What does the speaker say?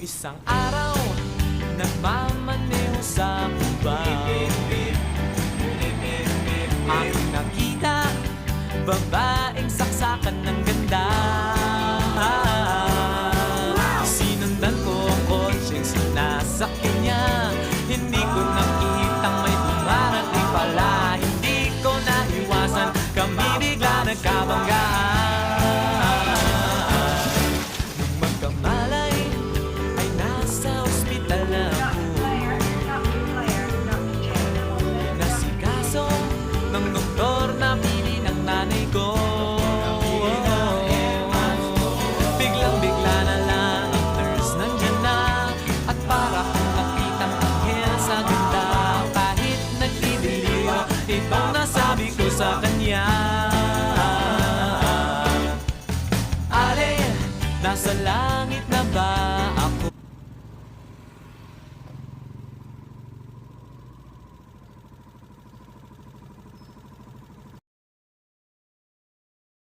Isang araw, nagmamaneho sa Cubao. Aking nakita, babaeng saksakan ng ganda. Sinundan ko ang kotseng sinasakyan niya. Hindi ko nakitang may dumarating pala. Hindi ko naiwasan, kami bigla nagkabanggaan. Nung magkamalay, ay nasa ospital na ako. Nasikaso ng doktor na pili ng nanay ko. Biglang-bigla na lang ang nurse nandyan na. At para kung nakitang anghel sa ganda. Kahit nagdidiliyo, itong nasabi ko sa kanya. Ale, nasa langit